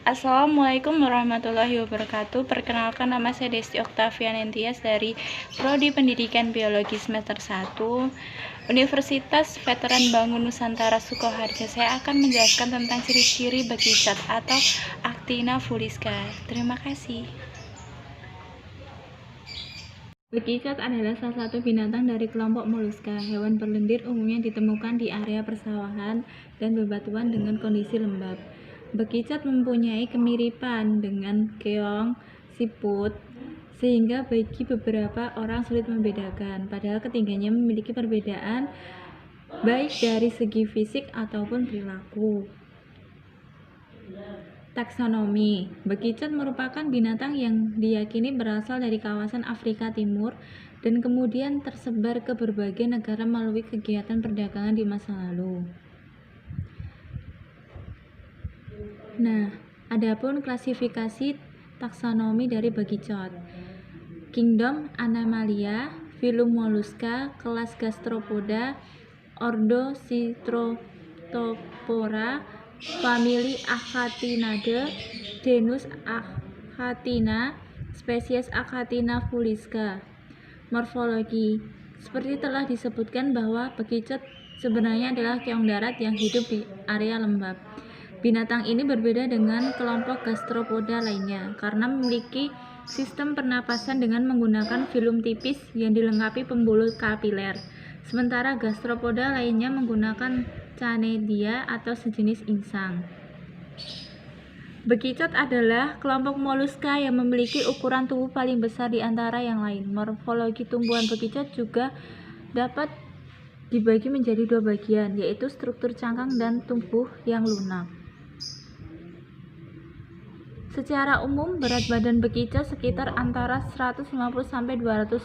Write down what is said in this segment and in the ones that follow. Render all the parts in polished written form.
Assalamualaikum warahmatullahi wabarakatuh. Perkenalkan, nama saya Desti Oktavian Tias dari Prodi Pendidikan Biologi semester 1 Universitas Veteran Bangun Nusantara Sukoharjo. Saya akan menjelaskan tentang ciri-ciri bekicot atau Actina fuliska. Terima kasih. Bekicot adalah salah satu binatang dari kelompok moluska. Hewan berlendir umumnya ditemukan di area persawahan dan bebatuan dengan kondisi lembab. Bekicot mempunyai kemiripan dengan keong, siput, sehingga bagi beberapa orang sulit membedakan. Padahal ketiganya memiliki perbedaan baik dari segi fisik ataupun perilaku. Taksonomi. Bekicot merupakan binatang yang diyakini berasal dari kawasan Afrika Timur dan kemudian tersebar ke berbagai negara melalui kegiatan perdagangan di masa lalu. Nah, adapun klasifikasi taksonomi dari bekicot. Kingdom Animalia, filum Mollusca, kelas Gastropoda, ordo Citrotopora, famili Achatinae, genus Achatina, spesies Achatina fuliska. Morfologi. Seperti telah disebutkan bahwa bekicot sebenarnya adalah keong darat yang hidup di area lembab. Binatang ini berbeda dengan kelompok gastropoda lainnya karena memiliki sistem pernapasan dengan menggunakan filum tipis yang dilengkapi pembuluh kapiler. Sementara gastropoda lainnya menggunakan Canidia atau sejenis insang. Bekicot adalah kelompok moluska yang memiliki ukuran tubuh paling besar di antara yang lain. Morfologi tumbuhan bekicot juga dapat dibagi menjadi dua bagian, yaitu struktur cangkang dan tubuh yang lunak. Secara umum, berat badan bekicot sekitar antara 150-200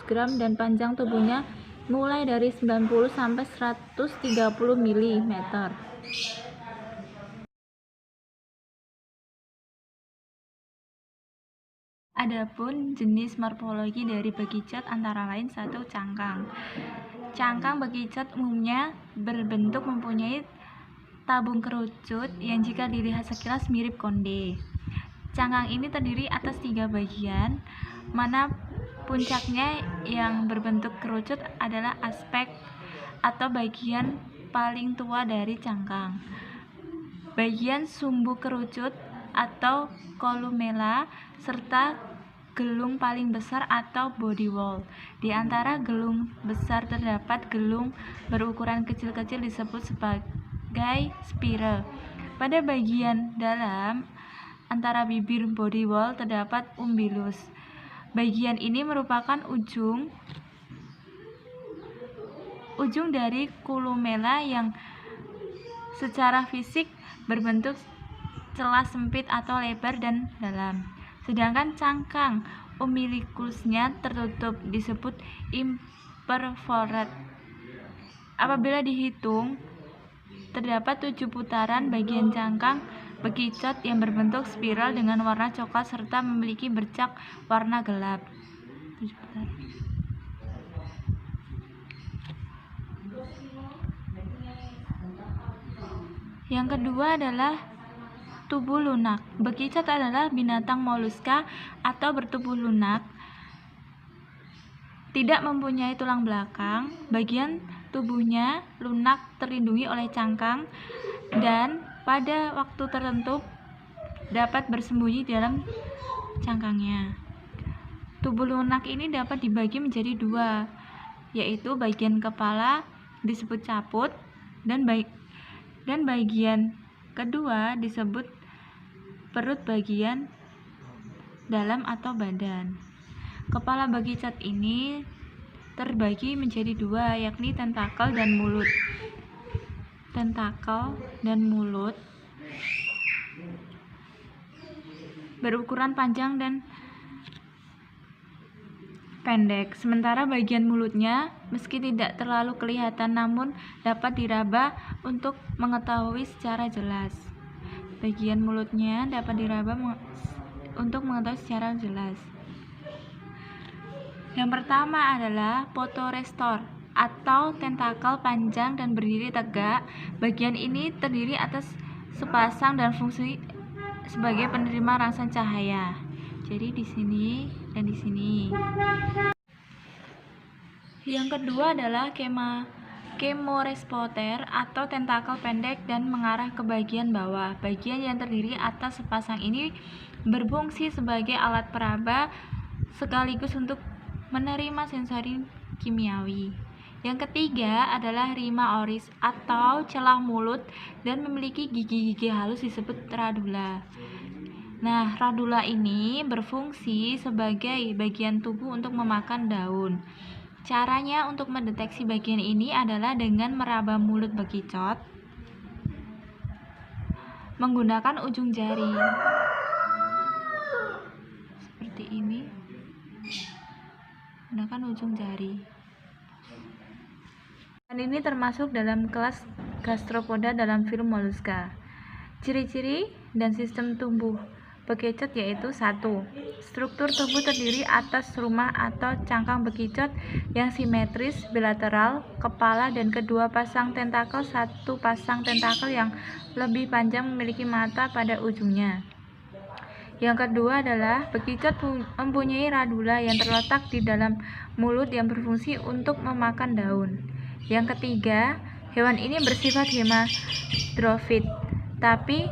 gram dan panjang tubuhnya mulai dari 90-130 mm. Adapun jenis morfologi dari bekicot antara lain 1. Cangkang. Cangkang bekicot umumnya berbentuk mempunyai tabung kerucut yang jika dilihat sekilas mirip konde. Cangkang ini terdiri atas 3 bagian, mana puncaknya yang berbentuk kerucut adalah aspek atau bagian paling tua dari cangkang. Bagian sumbu kerucut atau columella serta gelung paling besar atau body wall. Di antara gelung besar terdapat gelung berukuran kecil-kecil disebut sebagai spiral. Pada bagian dalam antara bibir body wall terdapat umbilus. Bagian ini merupakan ujung dari columella yang secara fisik berbentuk celah sempit atau lebar dan dalam. Sedangkan cangkang umbilicusnya tertutup disebut imperforate. Apabila dihitung, terdapat 7 putaran bagian cangkang bekicot yang berbentuk spiral dengan warna coklat serta memiliki bercak warna gelap. Yang kedua adalah tubuh lunak. Bekicot adalah binatang moluska atau bertubuh lunak. Tidak mempunyai tulang belakang. Bagian tubuhnya lunak terlindungi oleh cangkang dan pada waktu tertentu dapat bersembunyi dalam cangkangnya. Tubuh lunak ini dapat dibagi menjadi 2, yaitu bagian kepala disebut caput dan bagian kedua disebut perut bagian dalam atau badan. Kepala bekicot ini terbagi menjadi 2, yakni tentakel dan mulut. Tentakel dan mulut berukuran panjang dan pendek, sementara bagian mulutnya meski tidak terlalu kelihatan namun dapat diraba untuk mengetahui secara jelas. Bagian mulutnya dapat diraba untuk mengetahui secara jelas. Yang pertama adalah potorestor atau tentakel panjang dan berdiri tegak. Bagian ini terdiri atas sepasang dan fungsi sebagai penerima rangsangan cahaya. Jadi di sini dan di sini. Yang kedua adalah chemoresponder atau tentakel pendek dan mengarah ke bagian bawah. Bagian yang terdiri atas sepasang ini berfungsi sebagai alat peraba sekaligus untuk menerima sensori kimiawi. Yang ketiga adalah rima oris atau celah mulut dan memiliki gigi-gigi halus disebut radula. Nah, radula ini berfungsi sebagai bagian tubuh untuk memakan daun. Caranya untuk mendeteksi bagian ini adalah dengan meraba mulut bekicot menggunakan ujung jari. Seperti ini. Menggunakan ujung jari. Dan ini termasuk dalam kelas gastropoda dalam film Mollusca. Ciri-ciri dan sistem tubuh bekicot yaitu 1. Struktur tubuh terdiri atas rumah atau cangkang bekicot yang simetris bilateral, kepala dan kedua pasang tentakel. Satu pasang tentakel yang lebih panjang memiliki mata pada ujungnya. Yang kedua adalah bekicot mempunyai radula yang terletak di dalam mulut yang berfungsi untuk memakan daun. Yang ketiga, hewan ini bersifat hemafrodit, tapi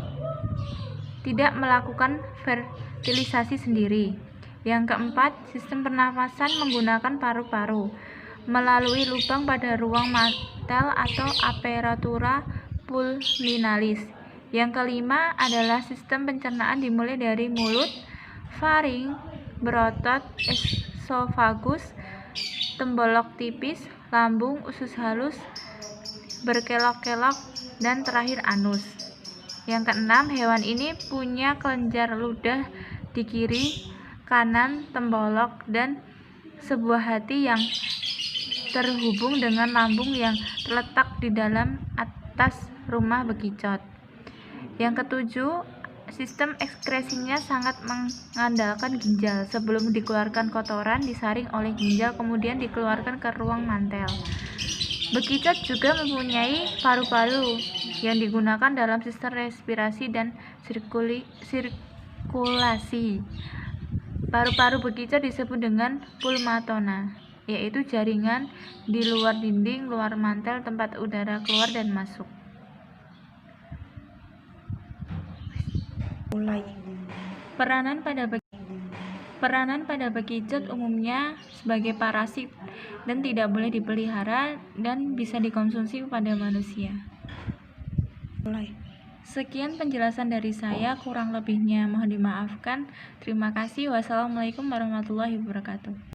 tidak melakukan fertilisasi sendiri. Yang keempat, sistem pernafasan menggunakan paru-paru melalui lubang pada ruang mantel atau apertura pulmonalis. Yang kelima adalah sistem pencernaan dimulai dari mulut, faring, berotot, esofagus, tembolok tipis, lambung, usus halus, berkelok-kelok, dan terakhir anus. Yang keenam, hewan ini punya kelenjar ludah di kiri, kanan, tembolok, dan sebuah hati yang terhubung dengan lambung yang terletak di dalam atas rumah bekicot. Yang ketujuh, sistem ekskresinya sangat mengandalkan ginjal. Sebelum dikeluarkan kotoran, disaring oleh ginjal, kemudian dikeluarkan ke ruang mantel. Bekicot juga mempunyai paru-paru yang digunakan dalam sistem respirasi dan sirkulasi. Paru-paru bekicot disebut dengan pulmatona, yaitu jaringan di luar dinding luar mantel tempat udara keluar dan masuk. Peranan pada bekicot umumnya sebagai parasit dan tidak boleh dipelihara dan bisa dikonsumsi pada manusia. Sekian penjelasan dari saya, kurang lebihnya mohon dimaafkan. Terima kasih. Wassalamualaikum warahmatullahi wabarakatuh.